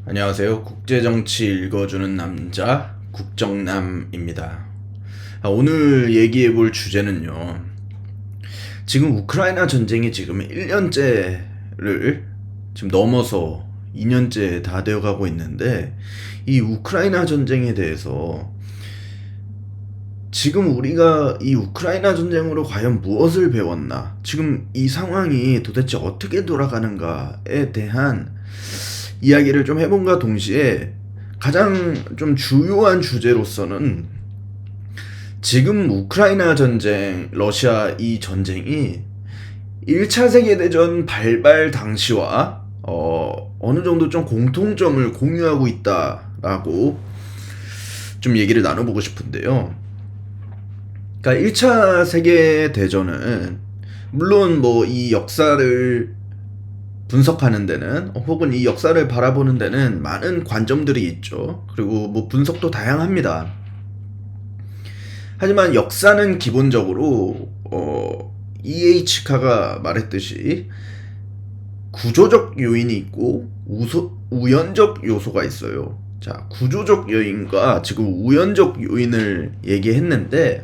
안녕하세요. 국제정치 읽어주는 남자 국정남입니다. 오늘 얘기해볼 주제는요. 지금 우크라이나 전쟁이 지금 1년째를 지금 넘어서 2년째 다 되어가고 있는데, 이 우크라이나 전쟁에 대해서 지금 우리가 이 우크라이나 전쟁으로 과연 무엇을 배웠나, 지금 이 상황이 도대체 어떻게 돌아가는가에 대한 이야기를 좀 해본과 동시에 가장 좀 주요한 주제로서는 지금 우크라이나 전쟁, 러시아 이 전쟁이 1차 세계대전 발발 당시와 어느 정도 좀 공통점을 공유하고 있다라고 좀 얘기를 나눠보고 싶은데요. 그러니까 1차 세계대전은 물론 뭐 이 역사를 분석하는 데는, 혹은 이 역사를 바라보는 데는 많은 관점들이 있죠. 그리고 뭐 분석도 다양합니다. 하지만 역사는 기본적으로 E.H. 카가 말했듯이 구조적 요인이 있고 우연적 요소가 있어요. 자, 구조적 요인과 지금 우연적 요인을 얘기했는데,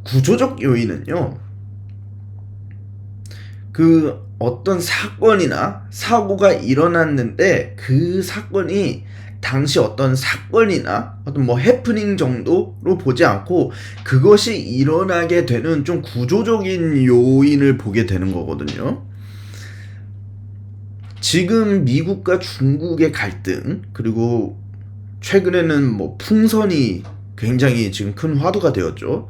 구조적 요인은요, 그 어떤 사건이나 사고가 일어났는데 그 사건이 당시 어떤 사건이나 어떤 뭐 해프닝 정도로 보지 않고 그것이 일어나게 되는 좀 구조적인 요인을 보게 되는 거거든요. 지금 미국과 중국의 갈등, 그리고 최근에는 뭐 풍선이 굉장히 지금 큰 화두가 되었죠.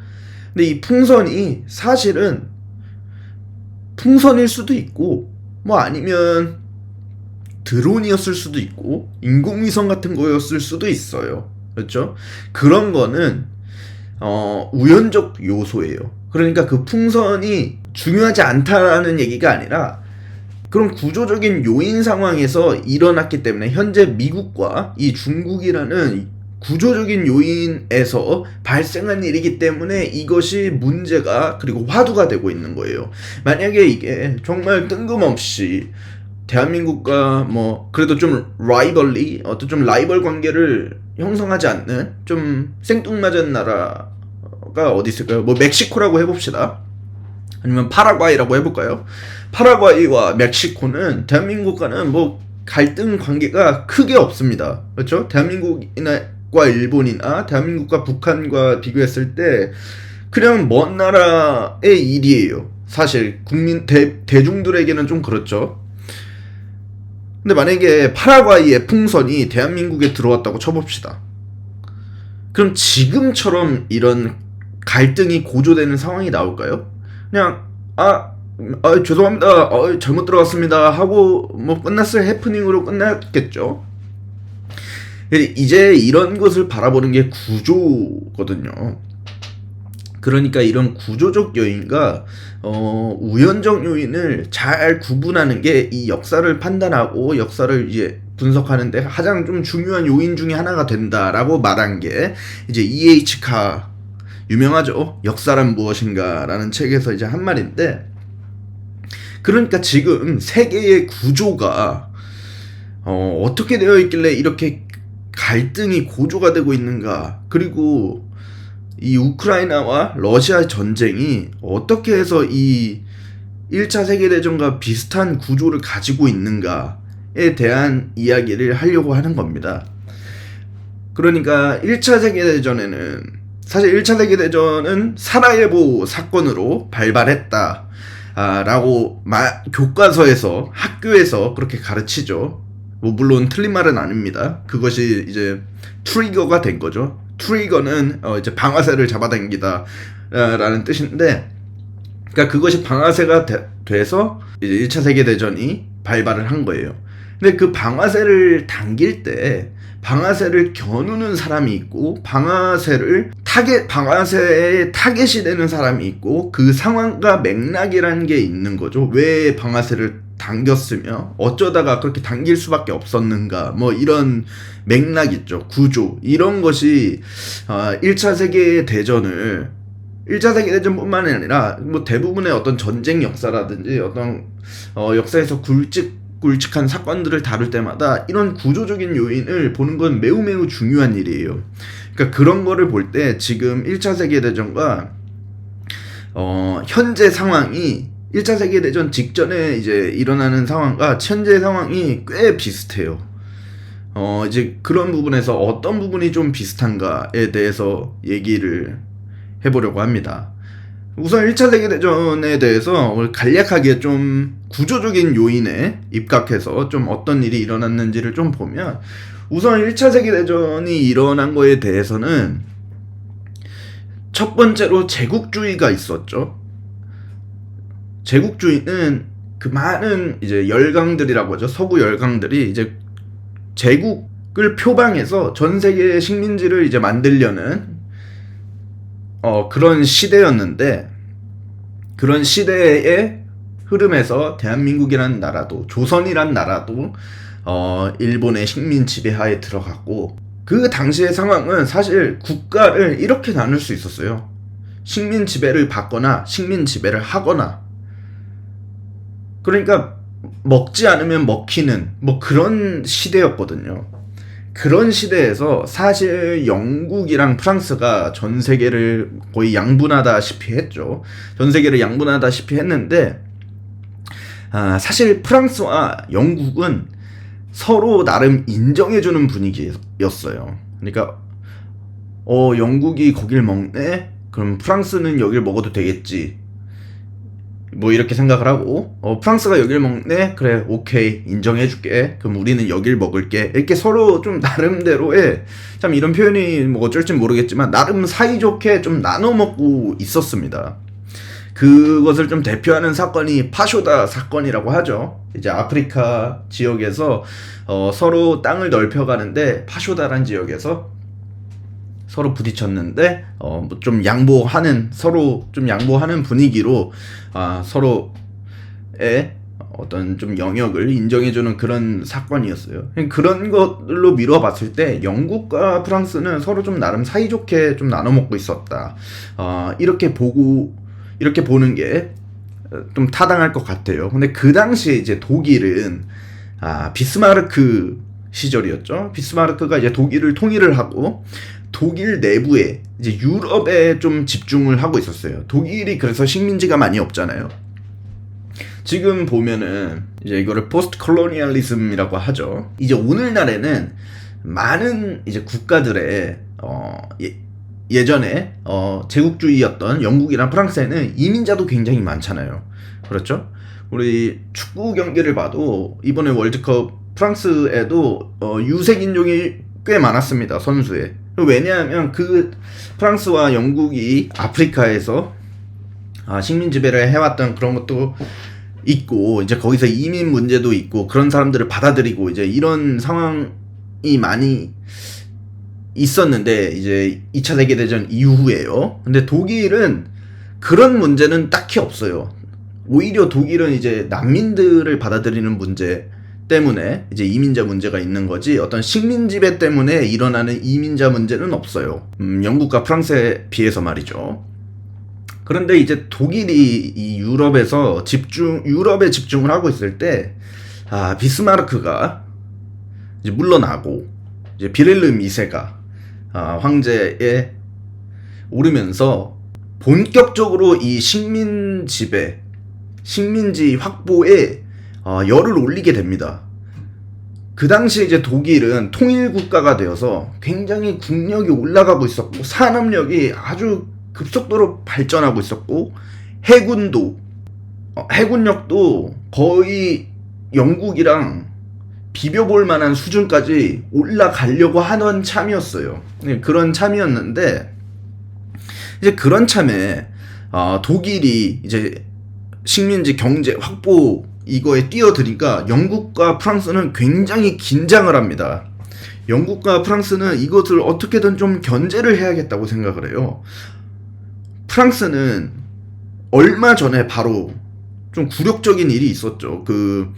근데 이 풍선이 사실은 풍선일 수도 있고, 뭐 아니면 드론이었을 수도 있고, 인공위성 같은 거였을 수도 있어요. 그렇죠? 그런 거는 우연적 요소예요. 그러니까 그 풍선이 중요하지 않다라는 얘기가 아니라 그런 구조적인 요인 상황에서 일어났기 때문에 현재 미국과 이 중국이라는 구조적인 요인에서 발생한 일이기 때문에 이것이 문제가, 그리고 화두가 되고 있는 거예요. 만약에 이게 정말 뜬금없이 대한민국과 뭐 그래도 좀 라이벌리, 어떤 좀 라이벌 관계를 형성하지 않는 좀 생뚱맞은 나라가 어디 있을까요? 뭐 멕시코라고 해봅시다. 아니면 파라과이라고 해볼까요? 파라과이와 멕시코는 대한민국과는 뭐 갈등 관계가 크게 없습니다. 그렇죠? 대한민국과 일본이나 대한민국과 북한과 비교했을 때 그냥 먼 나라의 일이에요. 사실 국민 대중들에게는 좀 그렇죠. 근데 만약에 파라과이의 풍선이 대한민국에 들어왔다고 쳐봅시다. 그럼 지금처럼 이런 갈등이 고조되는 상황이 나올까요? 그냥 죄송합니다, 잘못 들어갔습니다 하고 뭐 끝났을 해프닝으로 끝났겠죠. 이제 이런 것을 바라보는 게 구조거든요. 그러니까 이런 구조적 요인과 우연적 요인을 잘 구분하는 게 이 역사를 판단하고 역사를 이제 분석하는데 가장 좀 중요한 요인 중에 하나가 된다라고 말한 게 이제 E.H. 카, 유명하죠. 역사란 무엇인가라는 책에서 이제 한 말인데, 그러니까 지금 세계의 구조가 어떻게 되어 있길래 이렇게 갈등이 고조가 되고 있는가, 그리고 이 우크라이나와 러시아 전쟁이 어떻게 해서 이 1차 세계대전과 비슷한 구조를 가지고 있는가에 대한 이야기를 하려고 하는 겁니다. 그러니까 1차 세계대전에는, 사실 1차 세계대전은 사라예보 사건으로 발발했다 라고 교과서에서, 학교에서 그렇게 가르치죠. 뭐 물론 틀린 말은 아닙니다. 그것이 이제 트리거가 된 거죠. 트리거는 이제 방아쇠를 잡아당기다 라는 뜻인데, 그러니까 그것이 방아쇠가 돼서 이제 1차 세계대전이 발발을 한 거예요. 근데 그 방아쇠를 당길 때 방아쇠를 겨누는 사람이 있고, 방아쇠에 타겟이 되는 사람이 있고, 그 상황과 맥락이라는 게 있는 거죠. 왜 방아쇠를 당겼으며 어쩌다가 그렇게 당길 수밖에 없었는가, 뭐 이런 맥락 있죠. 구조, 이런 것이 1차 세계대전을 1차 세계대전뿐만이 아니라 뭐 대부분의 어떤 전쟁 역사라든지 어떤 역사에서 굵직굵직한 굵직굵직한 사건들을 다룰 때마다 이런 구조적인 요인을 보는 건 매우 매우 중요한 일이에요. 그러니까 그런 거를 볼 때 지금 1차 세계대전과 현재 상황이 1차 세계대전 직전에 이제 일어나는 상황과 현재 상황이 꽤 비슷해요. 이제 그런 부분에서 어떤 부분이 좀 비슷한가에 대해서 얘기를 해보려고 합니다. 우선 1차 세계대전에 대해서 간략하게 좀 구조적인 요인에 입각해서 좀 어떤 일이 일어났는지를 좀 보면, 우선 1차 세계대전이 일어난 거에 대해서는 첫 번째로 제국주의가 있었죠. 제국주의는 그 많은 이제 열강들이라고 하죠. 서구 열강들이 이제 제국을 표방해서 전 세계의 식민지를 이제 만들려는 그런 시대였는데, 그런 시대의 흐름에서 대한민국이라는 나라도, 조선이란 나라도 일본의 식민 지배하에 들어갔고, 그 당시의 상황은 사실 국가를 이렇게 나눌 수 있었어요. 식민 지배를 받거나 식민 지배를 하거나. 그러니까 먹지 않으면 먹히는 뭐 그런 시대였거든요. 그런 시대에서 사실 영국이랑 프랑스가 전 세계를 거의 양분하다시피 했죠. 전 세계를 양분하다시피 했는데, 사실 프랑스와 영국은 서로 나름 인정해주는 분위기였어요. 그러니까 영국이 거길 먹네? 그럼 프랑스는 여길 먹어도 되겠지. 뭐 이렇게 생각을 하고, 프랑스가 여길 먹네? 그래, 오케이, 인정해줄게. 그럼 우리는 여길 먹을게. 이렇게 서로 좀 나름대로의, 참 이런 표현이 뭐 어쩔지 모르겠지만 나름 사이좋게 좀 나눠 먹고 있었습니다. 그것을 좀 대표하는 사건이 파쇼다 사건이라고 하죠. 이제 아프리카 지역에서 서로 땅을 넓혀가는데 파쇼다란 지역에서 서로 부딪혔는데 좀 양보하는, 서로 좀 양보하는 분위기로 서로의 어떤 좀 영역을 인정해주는 그런 사건이었어요. 그런 걸로 미뤄봤을 때 영국과 프랑스는 서로 좀 나름 사이좋게 좀 나눠 먹고 있었다. 이렇게 보는 게 좀 타당할 것 같아요. 근데 그 당시에 이제 독일은 비스마르크 시절이었죠. 비스마르크가 이제 독일을 통일을 하고 독일 내부에 이제 유럽에 좀 집중을 하고 있었어요. 독일이 그래서 식민지가 많이 없잖아요. 지금 보면은 이제 이거를 포스트 콜로니얼리즘이라고 하죠. 이제 오늘날에는 많은 이제 국가들의 예전에 제국주의였던 영국이나 프랑스에는 이민자도 굉장히 많잖아요. 그렇죠? 우리 축구 경기를 봐도 이번에 월드컵 프랑스에도 유색 인종이 꽤 많았습니다. 선수에. 왜냐하면 그 프랑스와 영국이 아프리카에서 식민 지배를 해왔던 그런 것도 있고, 이제 거기서 이민 문제도 있고, 그런 사람들을 받아들이고 이제 이런 상황이 많이 있었는데, 이제 2차 세계대전 이후에요. 근데 독일은 그런 문제는 딱히 없어요. 오히려 독일은 이제 난민들을 받아들이는 문제 때문에 이제 이민자 문제가 있는 거지, 어떤 식민 지배 때문에 일어나는 이민자 문제는 없어요. 영국과 프랑스에 비해서 말이죠. 그런데 이제 독일이 이 유럽에 집중을 하고 있을 때, 비스마르크가 이제 물러나고, 이제 비렐름 2세가 황제에 오르면서 본격적으로 이 식민지 확보에 열을 올리게 됩니다. 그 당시 이제 독일은 통일 국가가 되어서 굉장히 국력이 올라가고 있었고, 산업력이 아주 급속도로 발전하고 있었고, 해군력도 거의 영국이랑 비벼볼 만한 수준까지 올라가려고 하던 참이었어요. 그런 참이었는데, 이제 그런 참에 독일이 이제 식민지 경제 확보 이거에 뛰어드니까 영국과 프랑스는 굉장히 긴장을 합니다. 영국과 프랑스는 이것을 어떻게든 좀 견제를 해야겠다고 생각을 해요. 프랑스는 얼마 전에 바로 좀 굴욕적인 일이 있었죠. 그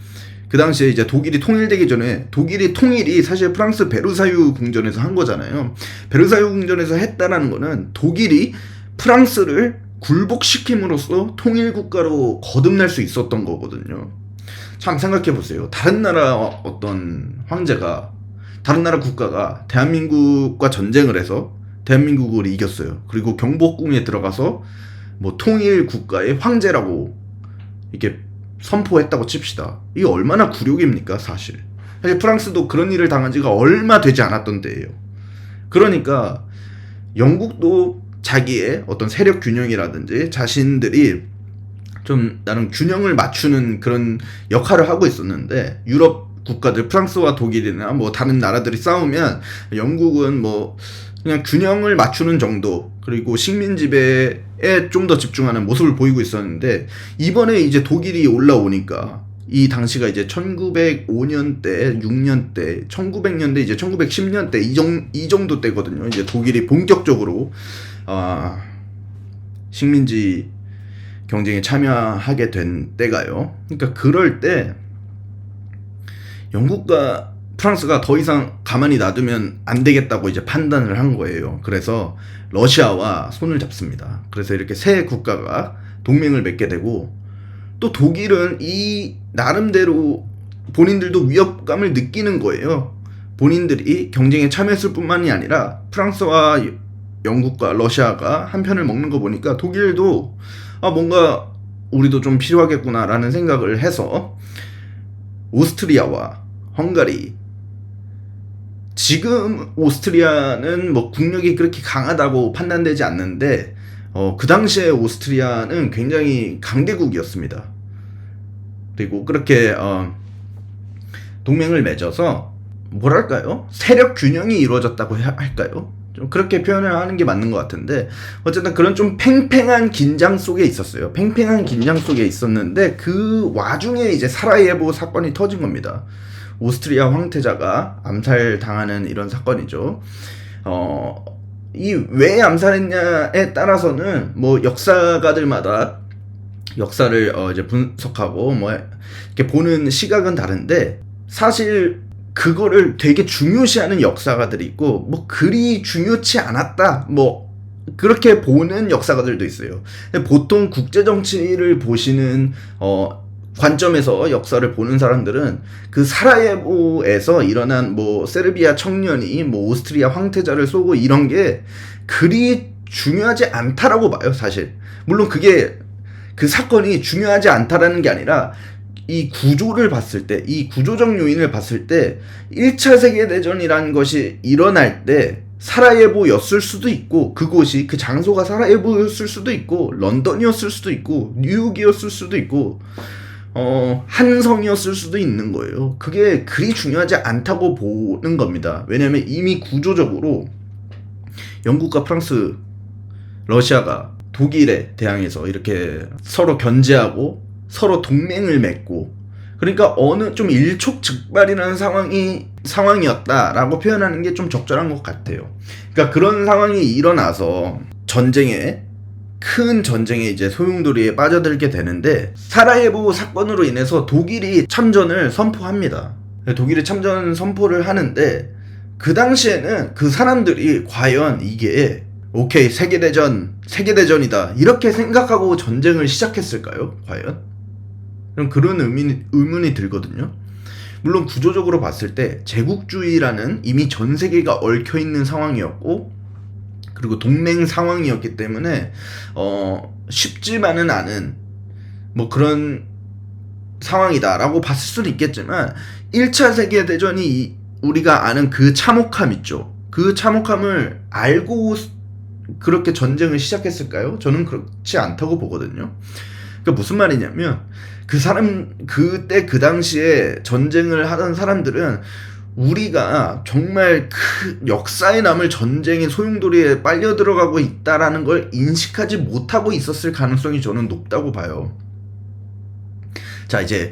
당시에 이제 독일이 통일되기 전에, 독일이 통일이 사실 프랑스 베르사유 궁전에서 한 거잖아요. 베르사유 궁전에서 했다라는 거는 독일이 프랑스를 굴복시킴으로써 통일국가로 거듭날 수 있었던 거거든요. 참 생각해 보세요. 다른 나라 어떤 황제가, 다른 나라 국가가 대한민국과 전쟁을 해서 대한민국을 이겼어요. 그리고 경복궁에 들어가서 뭐 통일 국가의 황제라고 이렇게 선포했다고 칩시다. 이게 얼마나 굴욕입니까, 사실. 사실 프랑스도 그런 일을 당한 지가 얼마 되지 않았던 때예요. 그러니까 영국도 자기의 어떤 세력 균형이라든지 자신들이 좀 나름 균형을 맞추는 그런 역할을 하고 있었는데, 유럽 국가들 프랑스와 독일이나 뭐 다른 나라들이 싸우면 영국은 뭐 그냥 균형을 맞추는 정도, 그리고 식민 지배에 좀 더 집중하는 모습을 보이고 있었는데, 이번에 이제 독일이 올라오니까 이 당시가 이제 1905년대, 6년대, 1900년대, 이제 1910년대 이 정도 때거든요. 이제 독일이 본격적으로 식민지 경쟁에 참여하게 된 때가요. 그러니까 그럴 때 영국과 프랑스가 더 이상 가만히 놔두면 안 되겠다고 이제 판단을 한 거예요. 그래서 러시아와 손을 잡습니다. 그래서 이렇게 세 국가가 동맹을 맺게 되고, 또 독일은 이 나름대로 본인들도 위협감을 느끼는 거예요. 본인들이 경쟁에 참여했을 뿐만이 아니라 프랑스와 영국과 러시아가 한 편을 먹는 거 보니까 독일도 뭔가 우리도 좀 필요하겠구나라는 생각을 해서 오스트리아와 헝가리, 지금 오스트리아는 뭐 국력이 그렇게 강하다고 판단되지 않는데 그 당시에 오스트리아는 굉장히 강대국이었습니다. 그리고 그렇게 동맹을 맺어서 뭐랄까요? 세력 균형이 이루어졌다고 할까요? 좀 그렇게 표현을 하는 게 맞는 것 같은데, 어쨌든 그런 좀 팽팽한 긴장 속에 있었어요. 팽팽한 긴장 속에 있었는데 그 와중에 이제 사라예보 사건이 터진 겁니다. 오스트리아 황태자가 암살당하는 이런 사건이죠. 이 왜 암살했냐에 따라서는 뭐 역사가들마다 역사를 이제 분석하고 뭐 이렇게 보는 시각은 다른데, 사실 그거를 되게 중요시하는 역사가들이 있고 뭐 그리 중요치 않았다 뭐 그렇게 보는 역사가들도 있어요. 보통 국제 정치를 보시는 관점에서 역사를 보는 사람들은 그 사라예보에서 일어난 뭐 세르비아 청년이 뭐 오스트리아 황태자를 쏘고 이런 게 그리 중요하지 않다라고 봐요, 사실. 물론 그게 그 사건이 중요하지 않다라는 게 아니라 이 구조를 봤을 때, 이 구조적 요인을 봤을 때 1차 세계대전이라는 것이 일어날 때 사라예보였을 수도 있고, 그곳이 그 장소가 사라예보였을 수도 있고, 런던이었을 수도 있고, 뉴욕이었을 수도 있고, 한성이었을 수도 있는 거예요. 그게 그리 중요하지 않다고 보는 겁니다. 왜냐면 이미 구조적으로 영국과 프랑스, 러시아가 독일에 대항해서 이렇게 서로 견제하고 서로 동맹을 맺고, 그러니까 어느 좀 일촉즉발이라는 상황이었다라고 표현하는 게 좀 적절한 것 같아요. 그러니까 그런 상황이 일어나서 큰 전쟁에 이제 소용돌이에 빠져들게 되는데, 사라예보 사건으로 인해서 독일이 참전을 선포합니다. 독일이 참전 선포를 하는데, 그 당시에는 그 사람들이 과연 이게 오케이 세계대전이다 이렇게 생각하고 전쟁을 시작했을까요? 과연? 그런 의문이 들거든요. 물론 구조적으로 봤을 때 제국주의라는 이미 전 세계가 얽혀있는 상황이었고, 그리고 동맹 상황이었기 때문에 쉽지만은 않은 뭐 그런 상황이다라고 봤을 수도 있겠지만, 1차 세계대전이 우리가 아는 그 참혹함 있죠. 그 참혹함을 알고 그렇게 전쟁을 시작했을까요? 저는 그렇지 않다고 보거든요. 그러니까 무슨 말이냐면, 그때 그 당시에 전쟁을 하던 사람들은 우리가 정말 역사에 남을 전쟁의 소용돌이에 빨려 들어가고 있다라는 걸 인식하지 못하고 있었을 가능성이 저는 높다고 봐요. 자, 이제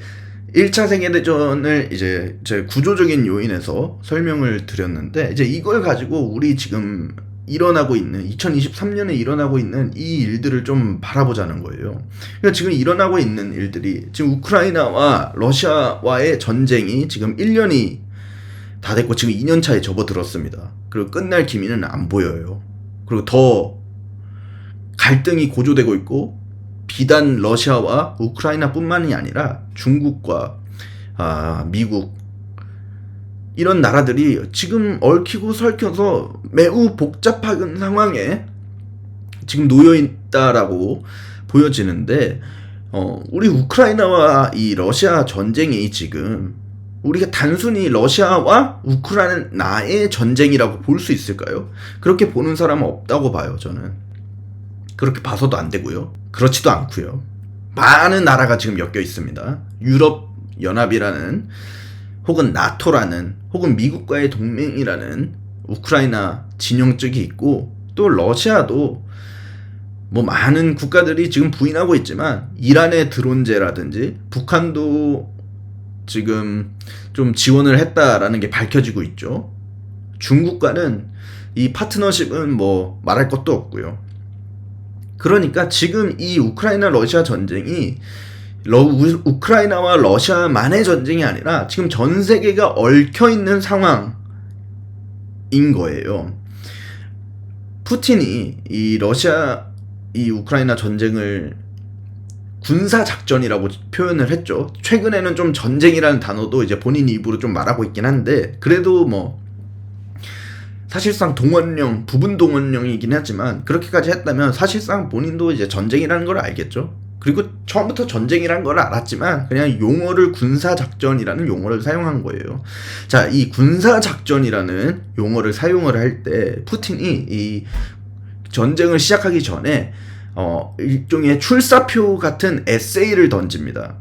1차 세계대전을 이제 제 구조적인 요인에서 설명을 드렸는데, 이제 이걸 가지고 우리 지금 2023년에 일어나고 있는 이 일들을 좀 바라보자는 거예요. 그러니까 지금 일어나고 있는 일들이, 지금 우크라이나와 러시아와의 전쟁이 지금 1년이 다 됐고 지금 2년 차에 접어들었습니다. 그리고 끝날 기미는 안 보여요. 그리고 더 갈등이 고조되고 있고, 비단 러시아와 우크라이나뿐만이 아니라 중국과 미국 이런 나라들이 지금 얽히고 설켜서 매우 복잡한 상황에 지금 놓여 있다라고 보여지는데 우리 우크라이나와 이 러시아 전쟁이 지금 우리가 단순히 러시아와 우크라이나의 전쟁이라고 볼 수 있을까요? 그렇게 보는 사람은 없다고 봐요. 저는 그렇게 봐서도 안 되고요. 그렇지도 않고요. 많은 나라가 지금 엮여 있습니다. 유럽 연합이라는 혹은 나토라는 혹은 미국과의 동맹이라는 우크라이나 진영 쪽이 있고, 또 러시아도 뭐 많은 국가들이 지금 부인하고 있지만 이란의 드론제라든지 북한도 지금 좀 지원을 했다라는 게 밝혀지고 있죠. 중국과는 이 파트너십은 뭐 말할 것도 없고요. 그러니까 지금 이 우크라이나 러시아 전쟁이 우크라이나와 러시아만의 전쟁이 아니라 지금 전 세계가 얽혀 있는 상황인 거예요. 푸틴이 이 우크라이나 전쟁을 군사작전이라고 표현을 했죠. 최근에는 좀 전쟁이라는 단어도 이제 본인 입으로 좀 말하고 있긴 한데, 그래도 뭐 사실상 부분 동원령이긴 하지만 그렇게까지 했다면 사실상 본인도 이제 전쟁이라는 걸 알겠죠. 그리고 처음부터 전쟁이라는 걸 알았지만 그냥 용어를 군사작전이라는 용어를 사용한 거예요. 자, 이 군사작전이라는 용어를 사용을 할 때 푸틴이 이 전쟁을 시작하기 전에 일종의 출사표 같은 에세이를 던집니다.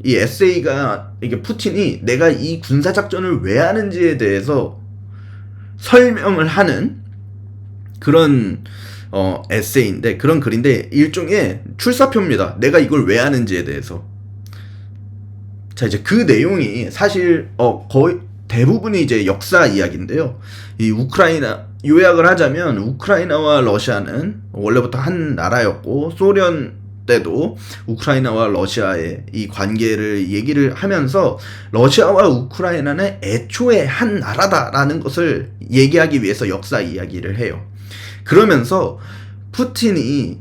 이 에세이가 이게 푸틴이 내가 이 군사작전을 왜 하는지에 대해서 설명을 하는 그런 에세이인데, 그런 글인데 일종의 출사표입니다. 내가 이걸 왜 하는지에 대해서. 자, 이제 그 내용이 사실 거의 대부분이 이제 역사 이야기인데요. 이 요약을 하자면 우크라이나와 러시아는 원래부터 한 나라였고, 소련 때도 우크라이나와 러시아의 이 관계를 얘기를 하면서 러시아와 우크라이나는 애초에 한 나라다라는 것을 얘기하기 위해서 역사 이야기를 해요. 그러면서 푸틴이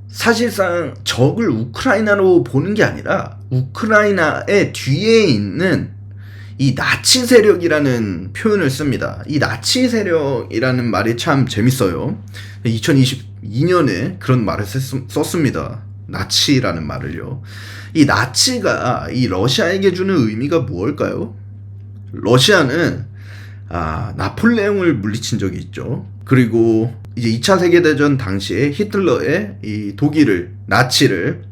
사실상 적을 우크라이나로 보는 게 아니라 우크라이나의 뒤에 있는 이 나치 세력이라는 표현을 씁니다. 이 나치 세력이라는 말이 참 재밌어요. 2022년에 그런 말을 썼습니다. 나치라는 말을요. 이 나치가 이 러시아에게 주는 의미가 무엇일까요? 러시아는 나폴레옹을 물리친 적이 있죠. 그리고 이제 2차 세계대전 당시에 히틀러의 이 독일을, 나치를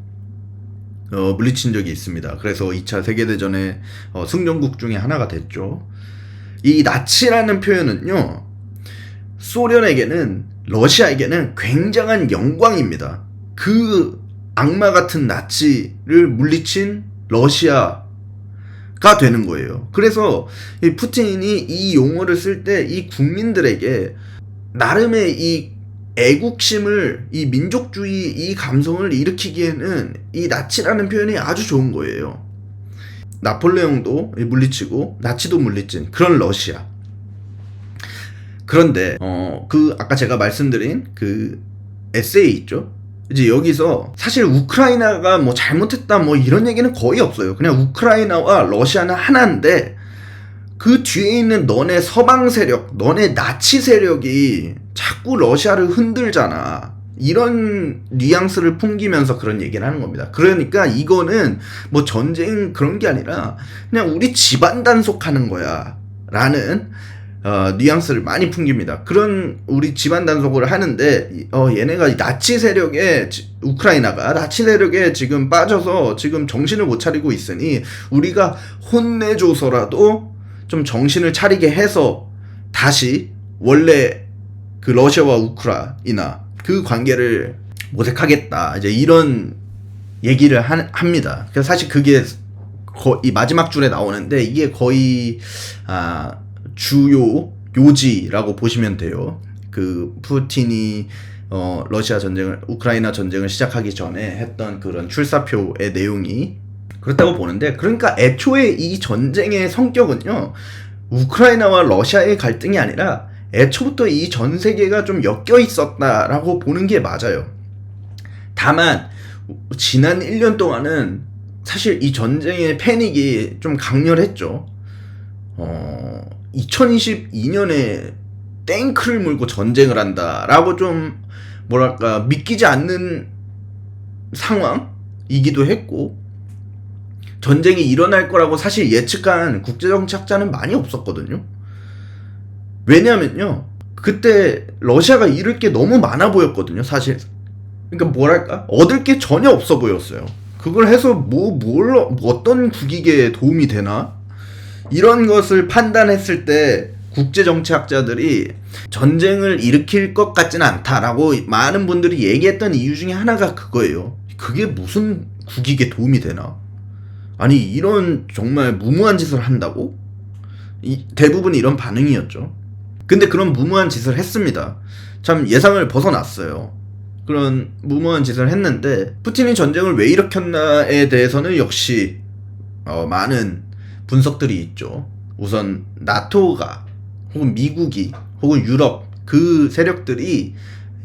물리친 적이 있습니다. 그래서 2차 세계대전의 승전국 중에 하나가 됐죠. 이 나치라는 표현은요, 소련에게는, 러시아에게는 굉장한 영광입니다. 그 악마 같은 나치를 물리친 러시아가 되는 거예요. 그래서 이 푸틴이 이 용어를 쓸 때 이 국민들에게 나름의 이 애국심을, 이 민족주의, 이 감성을 일으키기에는 이 나치라는 표현이 아주 좋은 거예요. 나폴레옹도 물리치고 나치도 물리친 그런 러시아. 그런데 아까 제가 말씀드린 그 에세이 있죠. 이제 여기서 사실 우크라이나가 뭐 잘못했다 뭐 이런 얘기는 거의 없어요. 그냥 우크라이나와 러시아는 하나인데 그 뒤에 있는 너네 서방 세력, 너네 나치 세력이 자꾸 러시아를 흔들잖아. 이런 뉘앙스를 풍기면서 그런 얘기를 하는 겁니다. 그러니까 이거는 뭐 전쟁 그런 게 아니라 그냥 우리 집안 단속하는 거야 라는 뉘앙스를 많이 풍깁니다. 그런 우리 집안 단속을 하는데 얘네가 나치 세력에, 우크라이나가 나치 세력에 지금 빠져서 지금 정신을 못 차리고 있으니 우리가 혼내줘서라도 좀 정신을 차리게 해서 다시 원래 그 러시아와 우크라이나 그 관계를 모색하겠다, 이제 이런 얘기를 합니다. 그래서 사실 그게 이 마지막 줄에 나오는데 이게 거의 주요 요지라고 보시면 돼요. 그 푸틴이 우크라이나 전쟁을 시작하기 전에 했던 그런 출사표의 내용이 그렇다고 보는데, 그러니까 애초에 이 전쟁의 성격은요, 우크라이나와 러시아의 갈등이 아니라 애초부터 이 전 세계가 좀 엮여 있었다라고 보는 게 맞아요. 다만 지난 1년 동안은 사실 이 전쟁의 패닉이 좀 강렬했죠. 2022년에 탱크를 몰고 전쟁을 한다라고 좀 뭐랄까 믿기지 않는 상황이기도 했고, 전쟁이 일어날 거라고 사실 예측한 국제정치학자는 많이 없었거든요. 왜냐면요, 그때 러시아가 잃을 게 너무 많아 보였거든요, 사실. 그러니까 뭐랄까 얻을 게 전혀 없어 보였어요. 그걸 해서 어떤 국익에 도움이 되나? 이런 것을 판단했을 때 국제정치학자들이 전쟁을 일으킬 것 같지는 않다라고 많은 분들이 얘기했던 이유 중에 하나가 그거예요. 그게 무슨 국익에 도움이 되나? 아니, 이런 정말 무모한 짓을 한다고? 대부분 이런 반응이었죠. 근데 그런 무모한 짓을 했습니다. 참 예상을 벗어났어요. 그런 무모한 짓을 했는데, 푸틴이 전쟁을 왜 일으켰나에 대해서는 역시 많은 분석들이 있죠. 우선 나토가 혹은 미국이 혹은 유럽 그 세력들이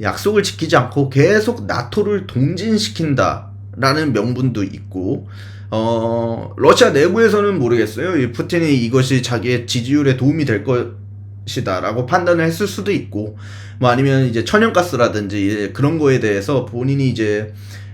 약속을 지키지 않고 계속 나토를 동진시킨다라는 명분도 있고, 러시아 내부에서는 모르겠어요. 이 푸틴이 이것이 자기의 지지율에 도움이 될 것이다 라고 판단을 했을 수도 있고, 뭐 아니면 이제 천연가스라든지 그런 거에 대해서 본인이 이제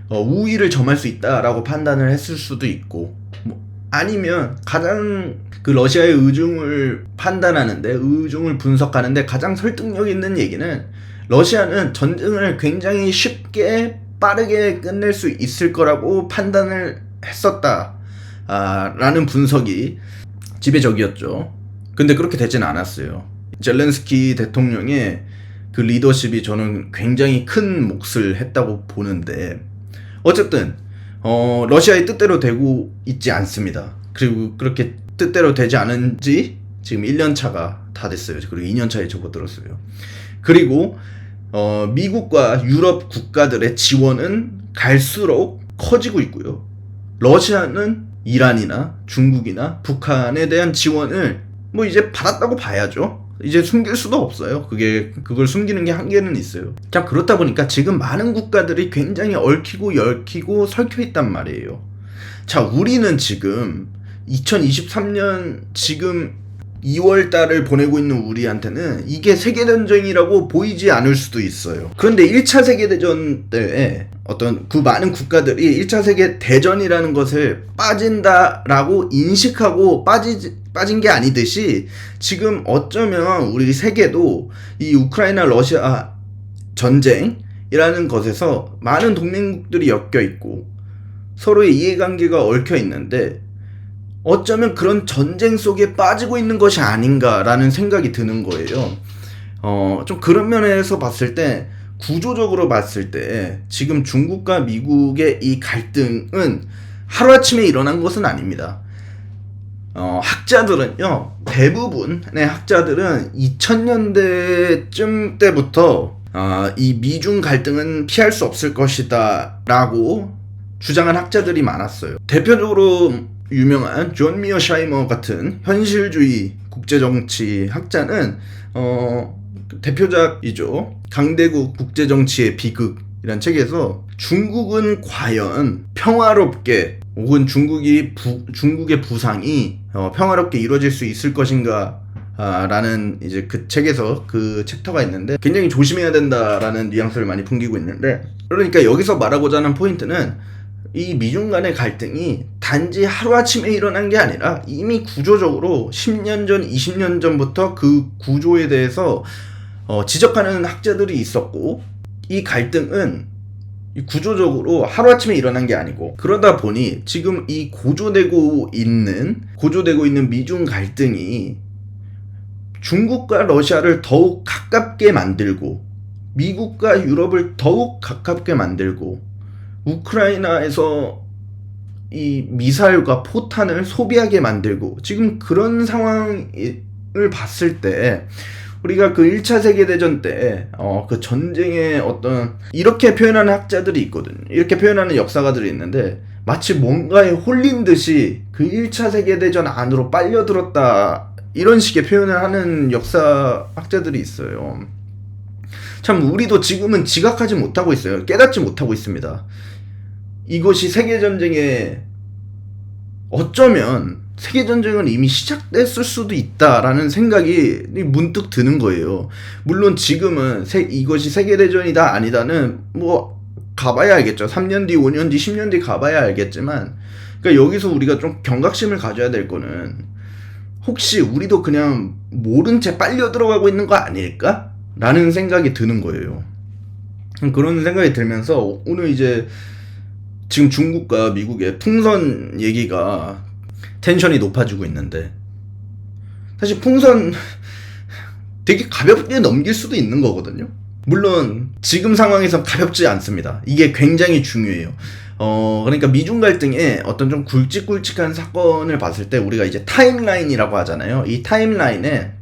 우위를 점할 수 있다라고 판단을 했을 수도 있고, 뭐 아니면 가장 그 러시아의 의중을 판단하는데, 의중을 분석하는데 가장 설득력 있는 얘기는, 러시아는 전쟁을 굉장히 쉽게 빠르게 끝낼 수 있을 거라고 판단을 했었다 라는 분석이 지배적이었죠. 근데 그렇게 되진 않았어요. 젤렌스키 대통령의 그 리더십이 저는 굉장히 큰 몫을 했다고 보는데, 어쨌든 러시아의 뜻대로 되고 있지 않습니다. 그리고 그렇게 뜻대로 되지 않은 지 지금 1년차가 다 됐어요. 그리고 2년차에 접어들었어요. 그리고 미국과 유럽 국가들의 지원은 갈수록 커지고 있고요. 러시아는 이란이나 중국이나 북한에 대한 지원을 뭐 이제 받았다고 봐야죠. 이제 숨길 수도 없어요. 그걸 숨기는 게 한계는 있어요. 자, 그렇다 보니까 지금 많은 국가들이 굉장히 얽히고 얽히고 설켜 있단 말이에요. 자, 우리는 지금 2023년 지금 2월 달을 보내고 있는 우리한테는 이게 세계대전이라고 보이지 않을 수도 있어요. 그런데 1차 세계대전 때 어떤 그 많은 국가들이 1차 세계대전이라는 것을 빠진다라고 인식하고 빠진 게 아니듯이, 지금 어쩌면 우리 세계도 이 우크라이나 러시아 전쟁이라는 것에서 많은 동맹국들이 엮여 있고 서로의 이해관계가 얽혀 있는데, 어쩌면 그런 전쟁 속에 빠지고 있는 것이 아닌가라는 생각이 드는 거예요. 좀 그런 면에서 봤을 때, 구조적으로 봤을 때 지금 중국과 미국의 이 갈등은 하루아침에 일어난 것은 아닙니다. 학자들은요, 대부분의 학자들은 2000년대쯤 때부터 이 미중 갈등은 피할 수 없을 것이다 라고 주장한 학자들이 많았어요. 대표적으로 유명한 존 미어샤이머 같은 현실주의 국제정치 학자는 대표작이죠. 강대국 국제정치의 비극이란 책에서 중국은 과연 평화롭게, 혹은 중국의 부상이 평화롭게 이루어질 수 있을 것인가 라는 이제 그 책에서 그 챕터가 있는데, 굉장히 조심해야 된다라는 뉘앙스를 많이 풍기고 있는데, 그러니까 여기서 말하고자 하는 포인트는, 이 미중 간의 갈등이 단지 하루아침에 일어난 게 아니라 이미 구조적으로 10년 전, 20년 전부터 그 구조에 대해서 지적하는 학자들이 있었고, 이 갈등은 구조적으로 하루아침에 일어난 게 아니고, 그러다 보니 지금 이 고조되고 있는 미중 갈등이 중국과 러시아를 더욱 가깝게 만들고, 미국과 유럽을 더욱 가깝게 만들고, 우크라이나에서 이 미사일과 포탄을 소비하게 만들고, 지금 그런 상황을 봤을 때, 우리가 그 1차 세계대전 때 그 전쟁의 어떤, 이렇게 표현하는 학자들이 있거든요. 이렇게 표현하는 역사가들이 있는데, 마치 뭔가에 홀린 듯이 그 1차 세계대전 안으로 빨려들었다, 이런 식의 표현을 하는 역사학자들이 있어요. 참 우리도 지금은 지각하지 못하고 있어요. 깨닫지 못하고 있습니다. 이것이 세계전쟁의 어쩌면 세계전쟁은 이미 시작됐을 수도 있다라는 생각이 문득 드는 거예요. 물론 지금은 이것이 세계대전이다 아니다는 뭐 가봐야 알겠죠. 3년 뒤, 5년 뒤, 10년 뒤 가봐야 알겠지만, 그러니까 여기서 우리가 좀 경각심을 가져야 될 거는, 혹시 우리도 그냥 모른 채 빨려 들어가고 있는 거 아닐까? 라는 생각이 드는 거예요. 그런 생각이 들면서 오늘 이제 지금 중국과 미국의 풍선 얘기가 텐션이 높아지고 있는데, 사실 풍선 되게 가볍게 넘길 수도 있는 거거든요. 물론 지금 상황에서 가볍지 않습니다. 이게 굉장히 중요해요. 그러니까 미중 갈등의 어떤 좀 굵직굵직한 사건을 봤을 때 우리가 이제 타임라인이라고 하잖아요. 이 타임라인에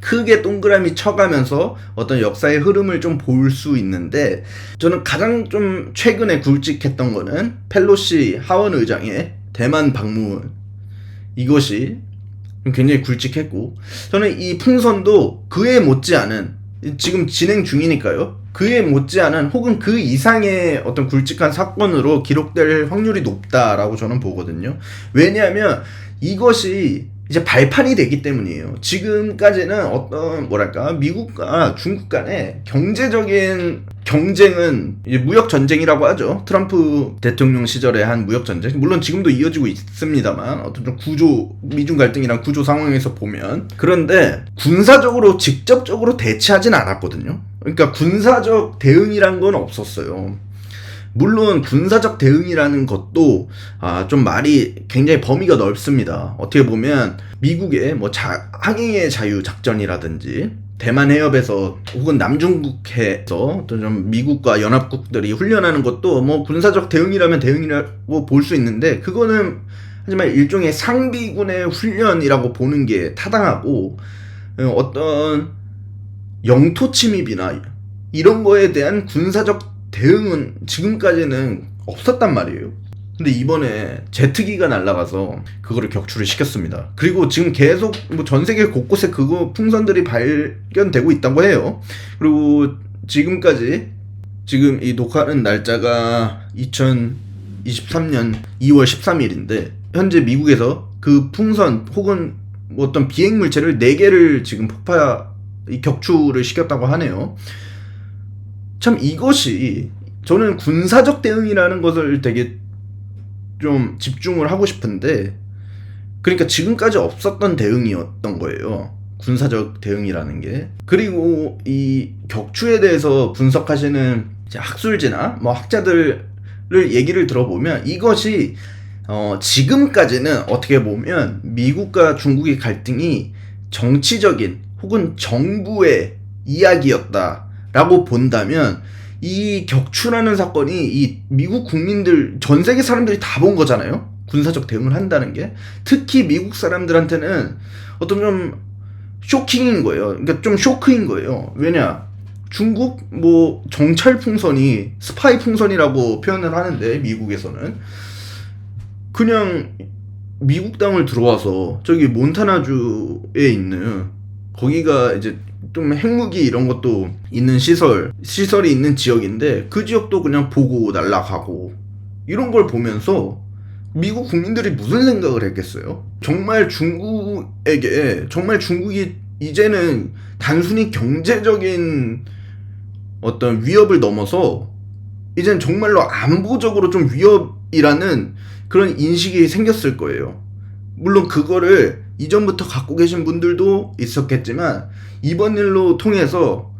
크게 동그라미 쳐가면서 어떤 역사의 흐름을 좀 볼 수 있는데, 저는 가장 좀 최근에 굵직했던 거는 펠로시 하원 의장의 대만 방문, 이것이 굉장히 굵직했고, 저는 이 풍선도 그에 못지않은, 지금 진행 중이니까요, 그에 못지않은 혹은 그 이상의 어떤 굵직한 사건으로 기록될 확률이 높다라고 저는 보거든요. 왜냐하면 이것이 이제 발판이 되기 때문이에요. 지금까지는 어떤 뭐랄까 미국과 중국 간의 경제적인 경쟁은 이제 무역 전쟁이라고 하죠. 트럼프 대통령 시절에 한 무역 전쟁, 물론 지금도 이어지고 있습니다만 어떤 좀 구조, 미중 갈등이랑 구조 상황에서 보면, 그런데 군사적으로 직접적으로 대치하진 않았거든요. 그러니까 군사적 대응이란 건 없었어요. 물론 군사적 대응이라는 것도 좀 말이 굉장히 범위가 넓습니다. 어떻게 보면 미국의 뭐 항해의 자유 작전이라든지 대만 해협에서 혹은 남중국해에서 또 좀 미국과 연합국들이 훈련하는 것도 뭐 군사적 대응이라면 대응이라고 볼 수 있는데, 그거는 하지만 일종의 상비군의 훈련이라고 보는 게 타당하고, 어떤 영토 침입이나 이런 거에 대한 군사적 대응은 지금까지는 없었단 말이에요. 근데 이번에 제트기가 날아가서 그거를 격추를 시켰습니다. 그리고 지금 계속 뭐 전 세계 곳곳에 그거 풍선들이 발견되고 있다고 해요. 그리고 지금까지, 지금 이 녹화하는 날짜가 2023년 2월 13일인데 현재 미국에서 그 풍선 혹은 뭐 어떤 비행 물체를 4개를 지금 격추를 시켰다고 하네요. 참 이것이, 저는 군사적 대응이라는 것을 되게 좀 집중을 하고 싶은데, 그러니까 지금까지 없었던 대응이었던 거예요. 군사적 대응이라는 게. 그리고 이 격추에 대해서 분석하시는 학술지나 뭐 학자들을 얘기를 들어보면, 이것이 지금까지는 어떻게 보면 미국과 중국의 갈등이 정치적인 혹은 정부의 이야기였다라고 본다면, 이 격추라는 사건이 이 미국 국민들, 전 세계 사람들이 다 본 거잖아요. 군사적 대응을 한다는 게. 특히 미국 사람들한테는 어떤 좀 쇼킹인 거예요. 그러니까 좀 쇼크인 거예요. 왜냐, 중국 뭐 정찰 풍선이 스파이 풍선이라고 표현을 하는데, 미국에서는 그냥 미국 땅을 들어와서 저기 몬타나주에 있는, 거기가 이제 좀 핵무기 이런 것도 있는 시설이 있는 지역인데, 그 지역도 그냥 보고 날아가고, 이런 걸 보면서 미국 국민들이 무슨 생각을 했겠어요? 정말 중국이 이제는 단순히 경제적인 어떤 위협을 넘어서 이제는 정말로 안보적으로 좀 위협이라는 그런 인식이 생겼을 거예요. 물론 그거를 이전부터 갖고 계신 분들도 있었겠지만, 이번 일로 통해서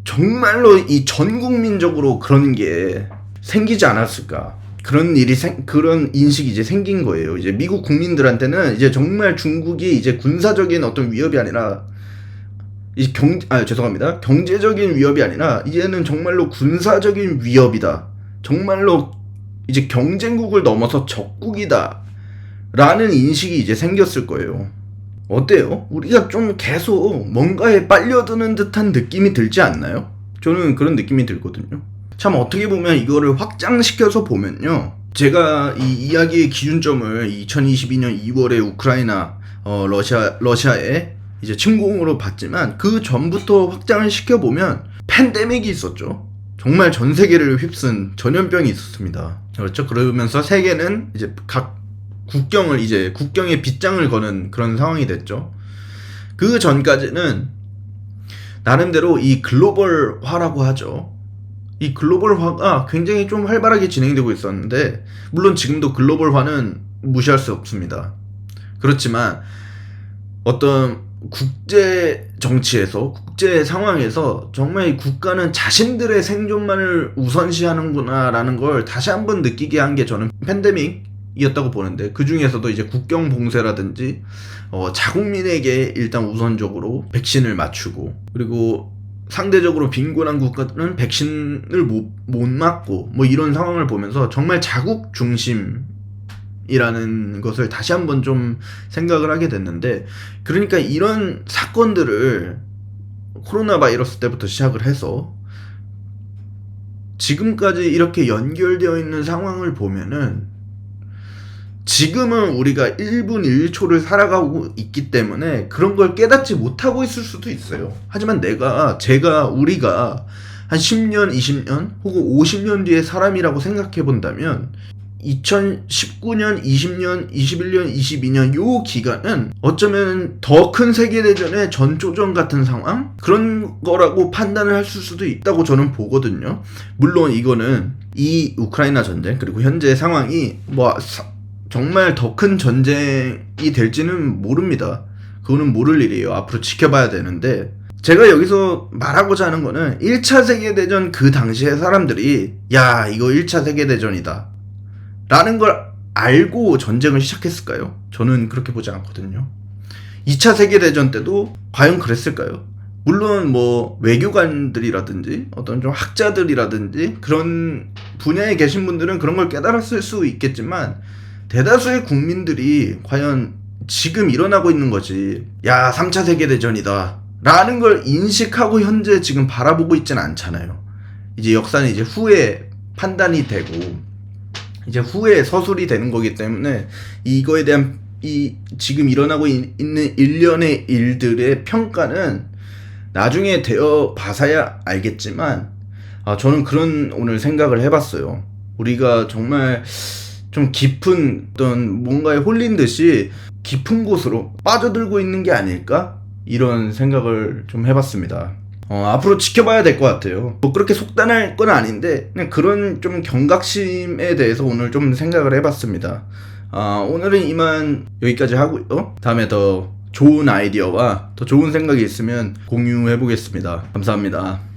정말로 이 전 국민적으로 그런 게 생기지 않았을까. 그런 인식이 이제 생긴 거예요. 이제 미국 국민들한테는 이제 정말 중국이 이제 군사적인 어떤 위협이 아니라, 경제적인 위협이 아니라 이제는 정말로 군사적인 위협이다. 정말로 이제 경쟁국을 넘어서 적국이다. 라는 인식이 이제 생겼을 거예요. 어때요? 우리가 좀 계속 뭔가에 빨려드는 듯한 느낌이 들지 않나요? 저는 그런 느낌이 들거든요. 참 어떻게 보면 이거를 확장시켜서 보면요, 제가 이 이야기의 기준점을 2022년 2월에 우크라이나 러시아에 이제 침공으로 봤지만, 그 전부터 확장을 시켜보면 팬데믹이 있었죠. 정말 전 세계를 휩쓴 전염병이 있었습니다. 그렇죠. 그러면서 세계는 이제 각 국경에 빗장을 거는 그런 상황이 됐죠. 그 전까지는 나름대로 이 글로벌화라고 하죠. 이 글로벌화가 굉장히 좀 활발하게 진행되고 있었는데, 물론 지금도 글로벌화는 무시할 수 없습니다. 그렇지만 어떤 국제 정치에서, 국제 상황에서 정말 국가는 자신들의 생존만을 우선시하는구나라는 걸 다시 한번 느끼게 한 게 저는 팬데믹이었다고 보는데, 그 중에서도 이제 국경 봉쇄라든지 자국민에게 일단 우선적으로 백신을 맞추고, 그리고 상대적으로 빈곤한 국가는 백신을 못 맞고 뭐 이런 상황을 보면서 정말 자국 중심이라는 것을 다시 한번 좀 생각을 하게 됐는데, 그러니까 이런 사건들을 코로나 바이러스 때부터 시작을 해서 지금까지 이렇게 연결되어 있는 상황을 보면은, 지금은 우리가 1분 1초를 살아가고 있기 때문에 그런 걸 깨닫지 못하고 있을 수도 있어요. 하지만 우리가 한 10년, 20년 혹은 50년 뒤의 사람이라고 생각해 본다면, 2019년, 20년, 21년, 22년 요 기간은 어쩌면 더 큰 세계대전의 전조전 같은 상황? 그런 거라고 판단을 할 수도 있다고 저는 보거든요. 물론 이거는 이 우크라이나 전쟁, 그리고 현재 상황이 정말 더 큰 전쟁이 될지는 모릅니다. 그거는 모를 일이에요. 앞으로 지켜봐야 되는데, 제가 여기서 말하고자 하는 거는 1차 세계대전 그 당시에 사람들이 야, 이거 1차 세계대전이다 라는 걸 알고 전쟁을 시작했을까요? 저는 그렇게 보지 않거든요. 2차 세계대전 때도 과연 그랬을까요? 물론 뭐 외교관들이라든지 어떤 좀 학자들이라든지 그런 분야에 계신 분들은 그런 걸 깨달았을 수 있겠지만, 대다수의 국민들이 과연 지금 일어나고 있는 거지, 야 3차 세계대전이다 라는 걸 인식하고 현재 지금 바라보고 있지는 않잖아요. 이제 역사는 이제 후에 판단이 되고 이제 후에 서술이 되는 거기 때문에, 이거에 대한 이 지금 일어나고 있는 일련의 일들의 평가는 나중에 되어 봐서야 알겠지만, 저는 그런 오늘 생각을 해봤어요. 우리가 정말 좀 깊은 어떤 뭔가에 홀린 듯이 깊은 곳으로 빠져들고 있는 게 아닐까? 이런 생각을 좀 해봤습니다. 앞으로 지켜봐야 될 것 같아요. 뭐 그렇게 속단할 건 아닌데, 그냥 그런 좀 경각심에 대해서 오늘 좀 생각을 해봤습니다. 오늘은 이만 여기까지 하고요. 다음에 더 좋은 아이디어와 더 좋은 생각이 있으면 공유해 보겠습니다. 감사합니다.